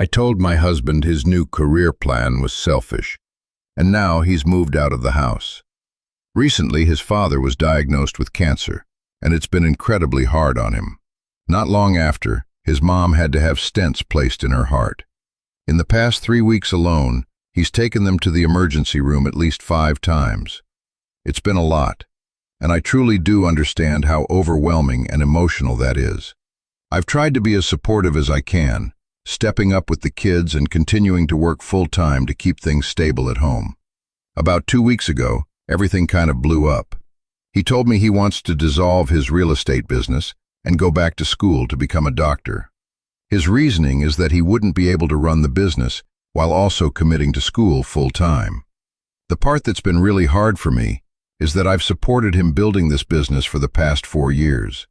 I told my husband his new career plan was selfish, and now he's moved out of the house. Recently, his father was diagnosed with cancer, and it's been incredibly hard on him. Not long after, his mom had to have stents placed in her heart. In the past 3 weeks alone, he's taken them to the emergency room at least 5 times. It's been a lot, and I truly do understand how overwhelming and emotional that is. I've tried to be as supportive as I can, stepping up with the kids and continuing to work full-time to keep things stable at home. About 2 weeks ago, everything kind of blew up. He told me he wants to dissolve his real estate business and go back to school to become a doctor. His reasoning is that he wouldn't be able to run the business while also committing to school full-time. The part that's been really hard for me is that I've supported him building this business for the past 4 years.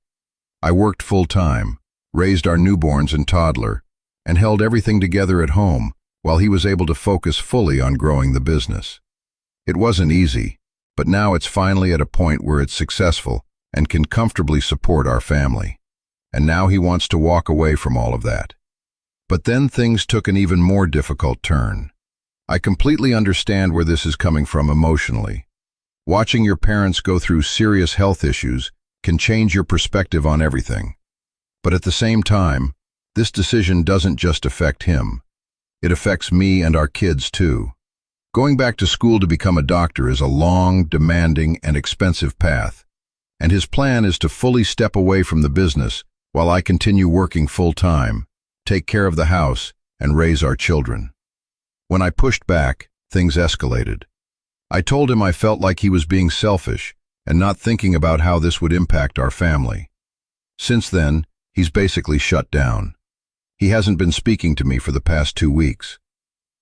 I worked full-time, raised our newborns and toddler, and held everything together at home while he was able to focus fully on growing the business. It wasn't easy, but now it's finally at a point where it's successful and can comfortably support our family. And now he wants to walk away from all of that. But then things took an even more difficult turn. I completely understand where this is coming from emotionally. Watching your parents go through serious health issues can change your perspective on everything. But at the same time, this decision doesn't just affect him. It affects me and our kids too. Going back to school to become a doctor is a long, demanding, and expensive path, and his plan is to fully step away from the business while I continue working full-time, take care of the house, and raise our children. When I pushed back, things escalated. I told him I felt like he was being selfish and not thinking about how this would impact our family. Since then, he's basically shut down. He hasn't been speaking to me for the past 2 weeks.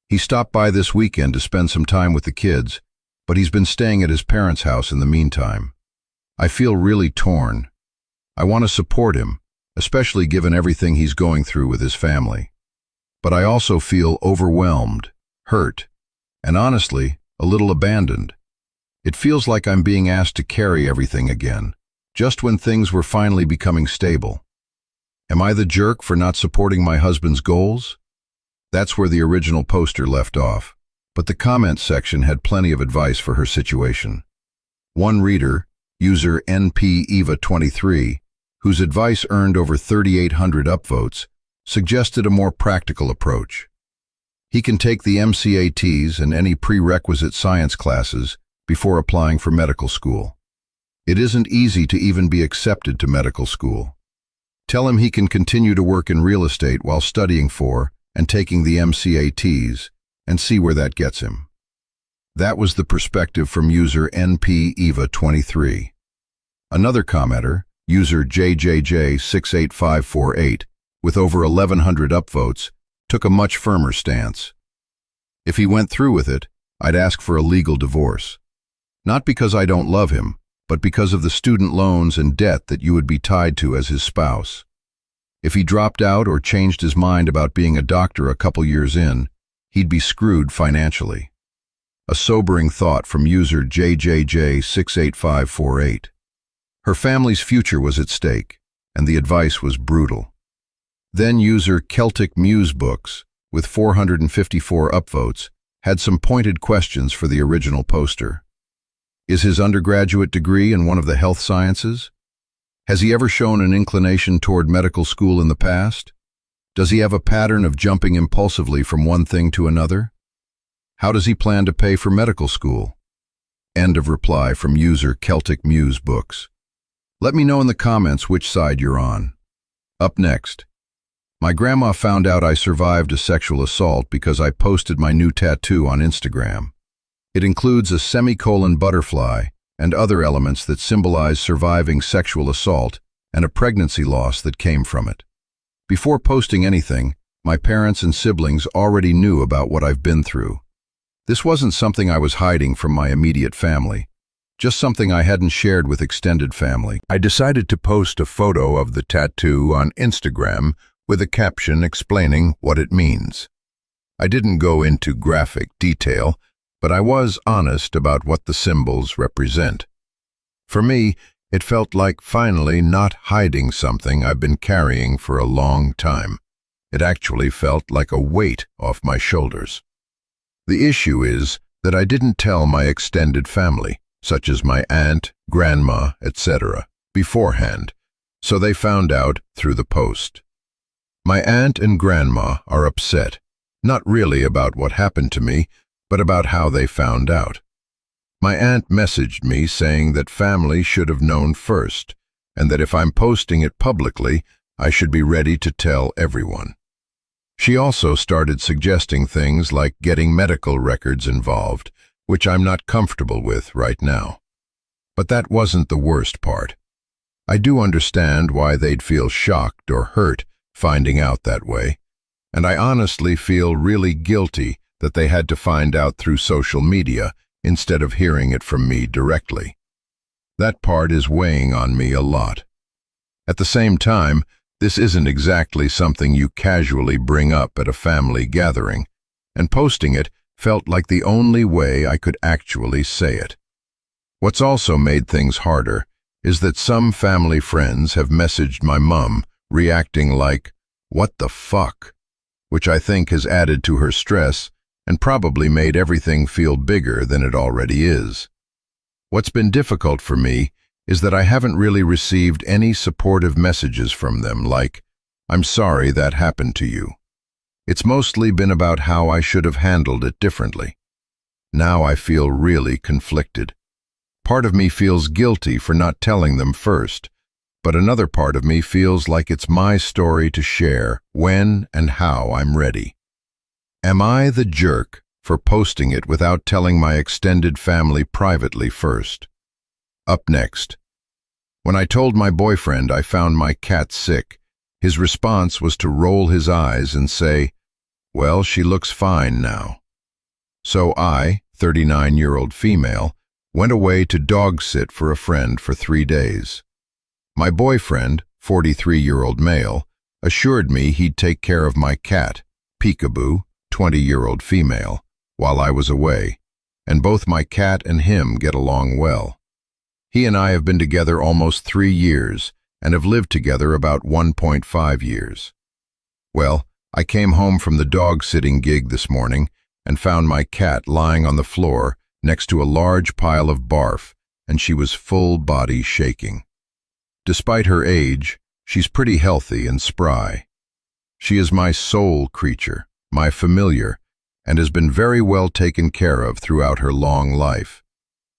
He stopped by this weekend to spend some time with the kids, but he's been staying at his parents' house in the meantime. I feel really torn. I want to support him, especially given everything he's going through with his family. But I also feel overwhelmed, hurt, and honestly, a little abandoned. It feels like I'm being asked to carry everything again, just when things were finally becoming stable. Am I the jerk for not supporting my husband's goals? That's where the original poster left off, but the comments section had plenty of advice for her situation. One reader, user NPEVA23, whose advice earned over 3,800 upvotes, suggested a more practical approach. He can take the MCATs and any prerequisite science classes before applying for medical school. It isn't easy to even be accepted to medical school. Tell him he can continue to work in real estate while studying for and taking the MCATs, and see where that gets him. That was the perspective from user NPEVA23. Another commenter, user JJJ68548, with over 1,100 upvotes, took a much firmer stance. If he went through with it, I'd ask for a legal divorce. Not because I don't love him, but because of the student loans and debt that you would be tied to as his spouse. If he dropped out or changed his mind about being a doctor a couple years in, he'd be screwed financially. A sobering thought from user JJJ68548. Her family's future was at stake, and the advice was brutal. Then user Celtic Muse Books, with 454 upvotes, had some pointed questions for the original poster. Is his undergraduate degree in one of the health sciences? Has he ever shown an inclination toward medical school in the past? Does he have a pattern of jumping impulsively from one thing to another? How does he plan to pay for medical school? End of reply from user Celtic Muse Books. Let me know in the comments which side you're on. Up next. My grandma found out I survived a sexual assault because I posted my new tattoo on Instagram. It includes a semicolon butterfly and other elements that symbolize surviving sexual assault and a pregnancy loss that came from it. Before posting anything, my parents and siblings already knew about what I've been through. This wasn't something I was hiding from my immediate family, just something I hadn't shared with extended family. I decided to post a photo of the tattoo on Instagram with a caption explaining what it means. I didn't go into graphic detail, but I was honest about what the symbols represent. For me, it felt like finally not hiding something I've been carrying for a long time. It actually felt like a weight off my shoulders. The issue is that I didn't tell my extended family, such as my aunt, grandma, etc., beforehand, so they found out through the post. My aunt and grandma are upset, not really about what happened to me, but about how they found out. My aunt messaged me saying that family should have known first, and that if I'm posting it publicly, I should be ready to tell everyone. She also started suggesting things like getting medical records involved, which I'm not comfortable with right now. But that wasn't the worst part. I do understand why they'd feel shocked or hurt finding out that way, and I honestly feel really guilty that they had to find out through social media instead of hearing it from me directly. That part is weighing on me a lot. At the same time, this isn't exactly something you casually bring up at a family gathering, and posting it felt like the only way I could actually say it. What's also made things harder is that some family friends have messaged my mum reacting like, "What the fuck?" which I think has added to her stress and probably made everything feel bigger than it already is. What's been difficult for me is that I haven't really received any supportive messages from them like, "I'm sorry that happened to you." It's mostly been about how I should have handled it differently. Now I feel really conflicted. Part of me feels guilty for not telling them first, but another part of me feels like it's my story to share when and how I'm ready. Am I the jerk for posting it without telling my extended family privately first? Up next. When I told my boyfriend I found my cat sick, his response was to roll his eyes and say, "Well, she looks fine now." So I, 39-year-old female, went away to dog sit for a friend for 3 days. My boyfriend, 43-year-old male, assured me he'd take care of my cat, Peekaboo, 20-year-old female, while I was away, and both my cat and him get along well. He and I have been together almost 3 years and have lived together about 1.5 years. Well, I came home from the dog-sitting gig this morning and found my cat lying on the floor next to a large pile of barf, and she was full-body shaking. Despite her age, she's pretty healthy and spry. She is my soul creature, my familiar, and has been very well taken care of throughout her long life.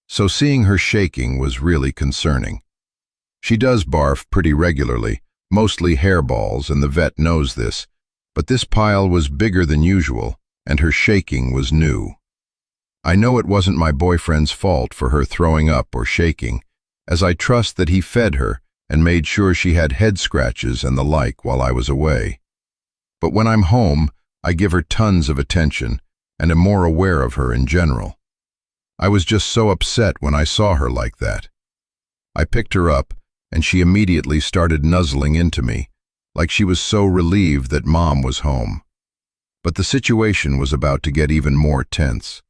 So seeing her shaking was really concerning. She does barf pretty regularly, mostly hairballs, and the vet knows this, but this pile was bigger than usual, and her shaking was new. I know it wasn't my boyfriend's fault for her throwing up or shaking, as I trust that he fed her and made sure she had head scratches and the like while I was away. But when I'm home, I give her tons of attention and am more aware of her in general. I was just so upset when I saw her like that. I picked her up, and she immediately started nuzzling into me, like she was so relieved that Mom was home. But the situation was about to get even more tense.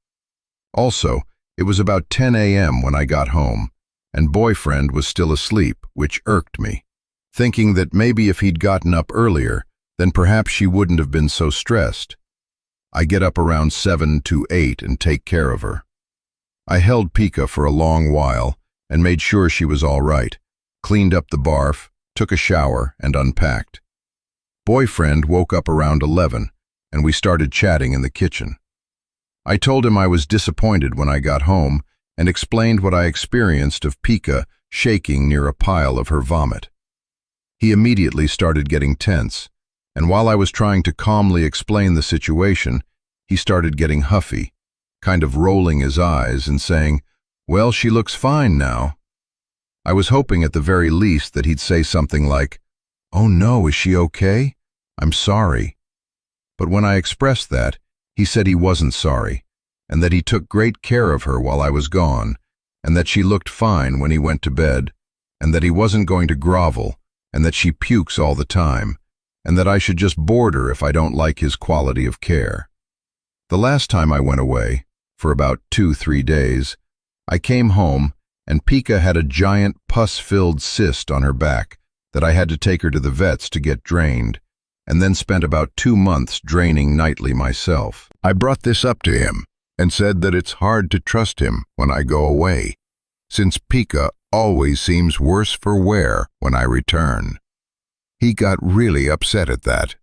Also, it was about 10 a.m. when I got home, and boyfriend was still asleep, which irked me, thinking that maybe if he'd gotten up earlier, then perhaps she wouldn't have been so stressed. I get up around 7 to 8 and take care of her. I held Pika for a long while and made sure she was all right, cleaned up the barf, took a shower, and unpacked. Boyfriend woke up around 11, and we started chatting in the kitchen. I told him I was disappointed when I got home and explained what I experienced of Pika shaking near a pile of her vomit. He immediately started getting tense, and while I was trying to calmly explain the situation, he started getting huffy, kind of rolling his eyes and saying, "Well, she looks fine now." I was hoping at the very least that he'd say something like, "Oh no, is she okay? I'm sorry." But when I expressed that, he said he wasn't sorry, and that he took great care of her while I was gone, and that she looked fine when he went to bed, and that he wasn't going to grovel, and that she pukes all the time, and that I should just board her if I don't like his quality of care. The last time I went away, for about 2-3 days, I came home and Pika had a giant pus-filled cyst on her back that I had to take her to the vet's to get drained, and then spent about 2 months draining nightly myself. I brought this up to him and said that it's hard to trust him when I go away, since Pika always seems worse for wear when I return. He got really upset at that.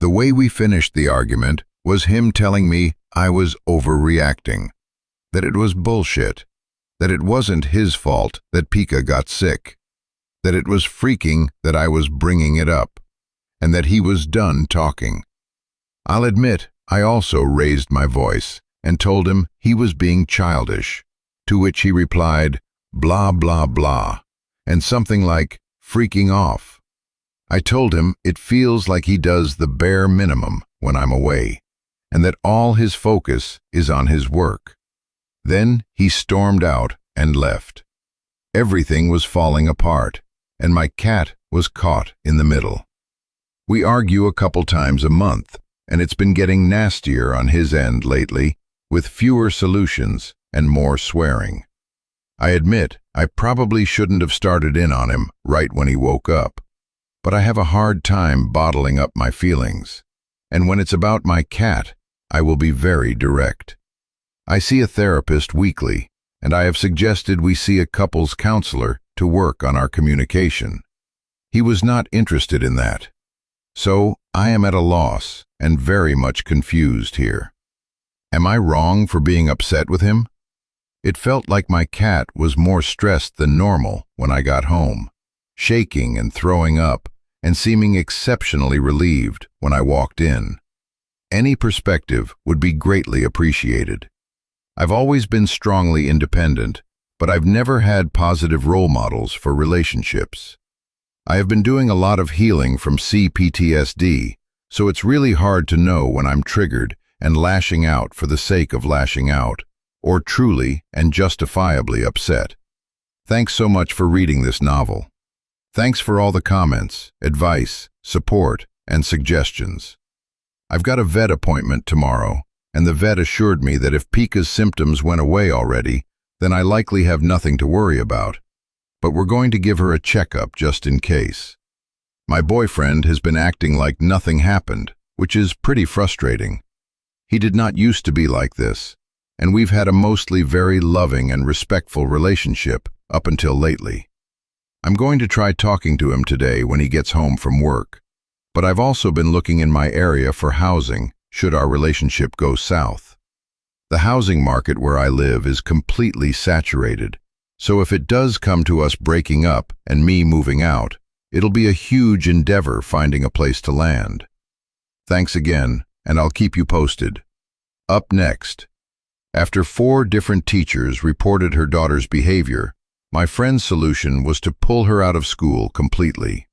The way we finished the argument was him telling me I was overreacting, that it was bullshit, that it wasn't his fault that Pika got sick, that it was freaking that I was bringing it up, and that he was done talking. I'll admit I also raised my voice and told him he was being childish, to which he replied, blah, blah, blah, and something like freaking off. I told him it feels like he does the bare minimum when I'm away, and that all his focus is on his work. Then he stormed out and left. Everything was falling apart, and my cat was caught in the middle. We argue a couple times a month, and it's been getting nastier on his end lately, with fewer solutions and more swearing. I admit I probably shouldn't have started in on him right when he woke up, but I have a hard time bottling up my feelings, and when it's about my cat, I will be very direct. I see a therapist weekly, and I have suggested we see a couples counselor to work on our communication. He was not interested in that. So I am at a loss and very much confused here. Am I wrong for being upset with him? It felt like my cat was more stressed than normal when I got home, shaking and throwing up, and seeming exceptionally relieved when I walked in. Any perspective would be greatly appreciated. I've always been strongly independent, but I've never had positive role models for relationships. I have been doing a lot of healing from CPTSD, so it's really hard to know when I'm triggered and lashing out for the sake of lashing out, or truly and justifiably upset. Thanks so much for reading this novel. Thanks for all the comments, advice, support, and suggestions. I've got a vet appointment tomorrow, and the vet assured me that if Pika's symptoms went away already, then I likely have nothing to worry about. But we're going to give her a checkup just in case. My boyfriend has been acting like nothing happened, which is pretty frustrating. He did not used to be like this, and we've had a mostly very loving and respectful relationship up until lately. I'm going to try talking to him today when he gets home from work, but I've also been looking in my area for housing should our relationship go south. The housing market where I live is completely saturated, so if it does come to us breaking up and me moving out, it'll be a huge endeavor finding a place to land. Thanks again, and I'll keep you posted. Up next. After 4 different teachers reported her daughter's behavior, my friend's solution was to pull her out of school completely.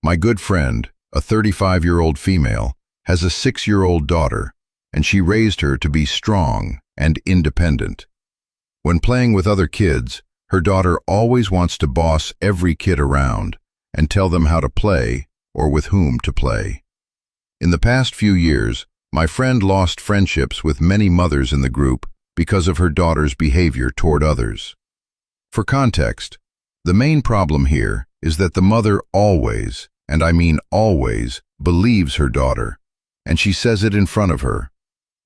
My good friend, a 35-year-old female, has a 6-year-old daughter, and she raised her to be strong and independent. When playing with other kids, her daughter always wants to boss every kid around and tell them how to play or with whom to play. In the past few years, my friend lost friendships with many mothers in the group because of her daughter's behavior toward others. For context, the main problem here is that the mother always, and I mean always, believes her daughter, and she says it in front of her.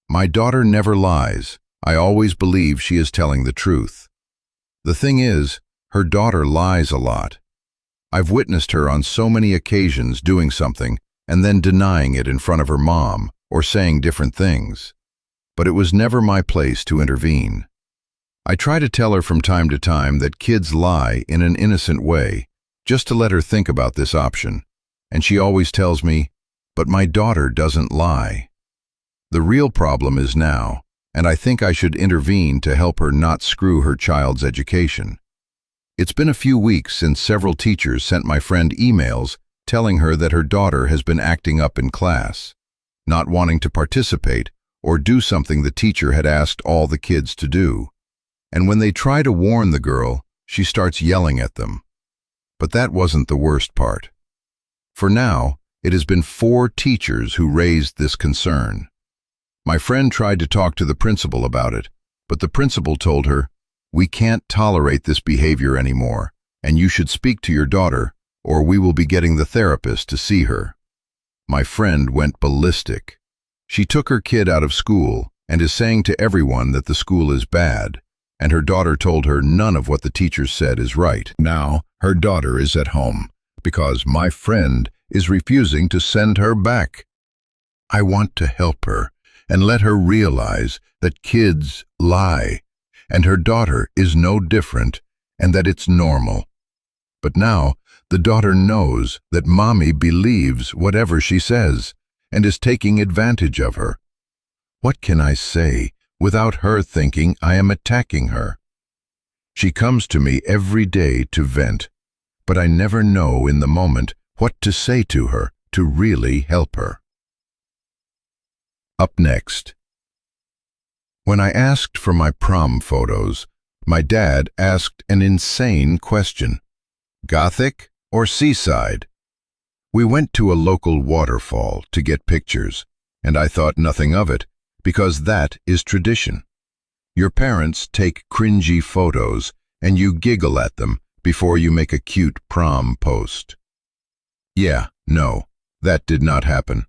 My daughter never lies. I always believe she is telling the truth. The thing is, her daughter lies a lot. I've witnessed her on so many occasions doing something and then denying it in front of her mom or saying different things. But it was never my place to intervene. I try to tell her from time to time that kids lie in an innocent way, just to let her think about this option, and she always tells me, "But my daughter doesn't lie." The real problem is now, and I think I should intervene to help her not screw her child's education. It's been a few weeks since several teachers sent my friend emails telling her that her daughter has been acting up in class, not wanting to participate or do something the teacher had asked all the kids to do. And when they try to warn the girl, she starts yelling at them. But that wasn't the worst part. For now, it has been 4 teachers who raised this concern. My friend tried to talk to the principal about it, but the principal told her, "We can't tolerate this behavior anymore, and you should speak to your daughter, or we will be getting the therapist to see her." My friend went ballistic. She took her kid out of school and is saying to everyone that the school is bad, and her daughter told her none of what the teachers said is right. Now, her daughter is at home because my friend is refusing to send her back. I want to help her and let her realize that kids lie, and her daughter is no different, and that it's normal. But now, the daughter knows that mommy believes whatever she says and is taking advantage of her. What can I say without her thinking I am attacking her? She comes to me every day to vent, but I never know in the moment what to say to her to really help her. Up next. When I asked for my prom photos, my dad asked an insane question. Gothic or Seaside? We went to a local waterfall to get pictures, and I thought nothing of it, because that is tradition. Your parents take cringy photos, and you giggle at them before you make a cute prom post. Yeah, no, that did not happen.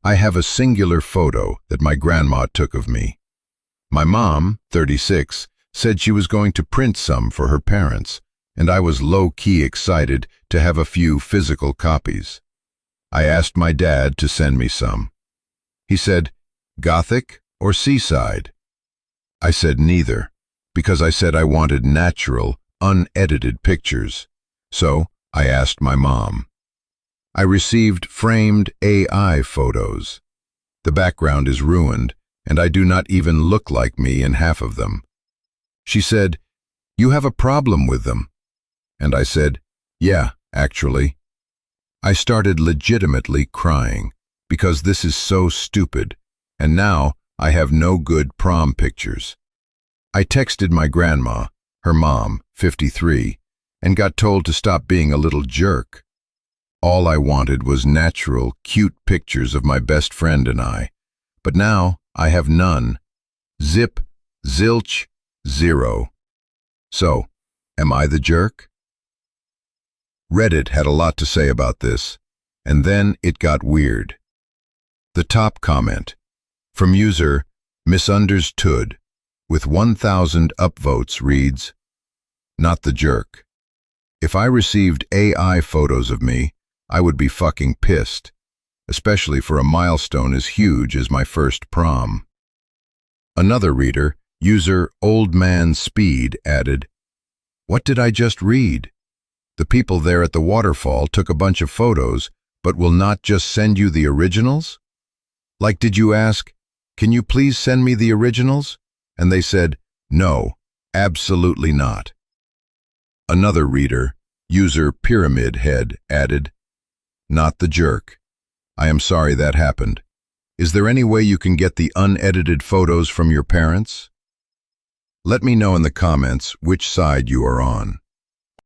I have a singular photo that my grandma took of me. My mom, 36, said she was going to print some for her parents, and I was low-key excited to have a few physical copies. I asked my dad to send me some. He said, Gothic or Seaside? I said neither, because I said I wanted natural, unedited pictures. So I asked my mom. I received framed AI photos. The background is ruined, and I do not even look like me in half of them. She said, You have a problem with them. And I said, Yeah, actually. I started legitimately crying, because this is so stupid, and now I have no good prom pictures. I texted my grandma, her mom, 53, and got told to stop being a little jerk. All I wanted was natural, cute pictures of my best friend and I, but now I have none. Zip, zilch, zero. So, am I the jerk? Reddit had a lot to say about this, and then it got weird. The top comment, from user misunderstood, with 1,000 upvotes reads, Not the jerk. If I received AI photos of me, I would be fucking pissed, especially for a milestone as huge as my first prom. Another reader, user Old Man Speed, added, What did I just read? The people there at the waterfall took a bunch of photos, but will not just send you the originals? Like, did you ask, Can you please send me the originals? And they said, No, absolutely not. Another reader, user Pyramid Head, added, Not the jerk. I am sorry that happened. Is there any way you can get the unedited photos from your parents? Let me know in the comments which side you are on.